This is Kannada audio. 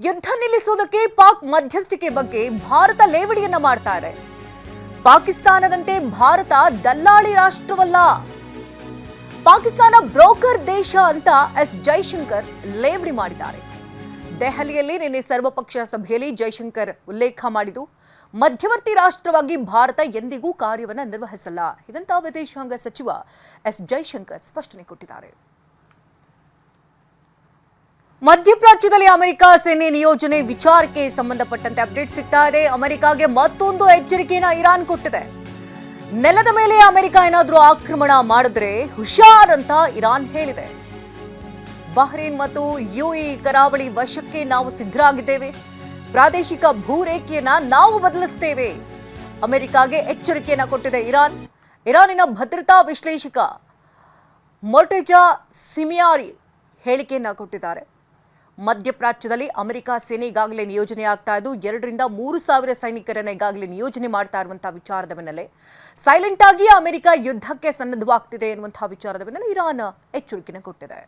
ಯುದ್ಧ ನಿಲ್ಲಿಸುವುದಕ್ಕೆ ಪಾಕ್ ಮಧ್ಯಸ್ಥಿಕೆ ಬಗ್ಗೆ ಭಾರತ ಲೇವಡಿಯನ್ನ ಮಾಡ್ತಾ ಇದೆ. ಪಾಕಿಸ್ತಾನದಂತೆ ಭಾರತ ದಲ್ಲಾಳಿ ರಾಷ್ಟ್ರವಲ್ಲ, ಪಾಕಿಸ್ತಾನ ಬ್ರೋಕರ್ ದೇಶ ಅಂತ ಎಸ್ ಜೈಶಂಕರ್ ಲೇವಡಿ ಮಾಡಿದ್ದಾರೆ. ದೆಹಲಿಯಲ್ಲಿ ನಿನ್ನೆ ಸರ್ವಪಕ್ಷ ಸಭೆಯಲ್ಲಿ ಜೈಶಂಕರ್ ಉಲ್ಲೇಖ ಮಾಡಿದ್ದು, ಮಧ್ಯವರ್ತಿ ರಾಷ್ಟ್ರವಾಗಿ ಭಾರತ ಎಂದಿಗೂ ಕಾರ್ಯವನ್ನು ನಿರ್ವಹಿಸಲ್ಲ ಹೀಗಂತ ವಿದೇಶಾಂಗ ಸಚಿವ ಎಸ್ ಜೈಶಂಕರ್ ಸ್ಪಷ್ಟನೆ ಕೊಟ್ಟಿದ್ದಾರೆ. ಮಧ್ಯಪ್ರಾಚ್ಯದಲ್ಲಿ ಅಮೆರಿಕ ಸೇನೆ ನಿಯೋಜನೆ ವಿಚಾರಕ್ಕೆ ಸಂಬಂಧಪಟ್ಟಂತೆ ಅಪ್ಡೇಟ್ ಸಿಗ್ತಾ ಇದೆ. ಅಮೆರಿಕಾಗೆ ಮತ್ತೊಂದು ಎಚ್ಚರಿಕೆಯನ್ನು ಇರಾನ್ ಕೊಟ್ಟಿದೆ. ನೆಲದ ಮೇಲೆ ಅಮೆರಿಕ ಏನಾದರೂ ಆಕ್ರಮಣ ಮಾಡಿದ್ರೆ ಹುಷಾರ್ ಅಂತ ಇರಾನ್ ಹೇಳಿದೆ. ಬಹ್ರೇನ್ ಮತ್ತು ಯುಎಇ ಕರಾವಳಿ ವಶಕ್ಕೆ ನಾವು ಸಿದ್ಧರಾಗಿದ್ದೇವೆ, ಪ್ರಾದೇಶಿಕ ಭೂರೇಖೆಯನ್ನ ನಾವು ಬದಲಿಸ್ತೇವೆ. ಅಮೆರಿಕಾಗೆ ಎಚ್ಚರಿಕೆಯನ್ನ ಕೊಟ್ಟಿದೆ ಇರಾನ್. ಇರಾನಿನ ಭದ್ರತಾ ವಿಶ್ಲೇಷಕ ಮೊರ್ಟೆಜಾ ಸಿಮಿಯಾರಿ ಹೇಳಿಕೆಯನ್ನ ಕೊಟ್ಟಿದ್ದಾರೆ. ಮಧ್ಯಪ್ರಾಚ್ಯದಲ್ಲಿ ಅಮೆರಿಕ ಸೇನೆ ಈಗಾಗಲೇ ನಿಯೋಜನೆ ಆಗ್ತಾ ಇದ್ದು 2,000-3,000 ಸೈನಿಕರನ್ನ ಈಗಾಗಲೇ ನಿಯೋಜನೆ ಮಾಡ್ತಾ ಇರುವಂತಹ ವಿಚಾರದ ಬೆನ್ನಲ್ಲೇ ಸೈಲೆಂಟ್ ಆಗಿ ಅಮೆರಿಕ ಯುದ್ಧಕ್ಕೆ ಸನ್ನದ್ಧವಾಗ್ತಿದೆ ಎನ್ನುವಂತಹ ವಿಚಾರದ ಬೆನ್ನಲ್ಲೇ ಇರಾನ್ ಎಚ್ಚರಿಕೆಯನ್ನು ಕೊಟ್ಟಿದೆ.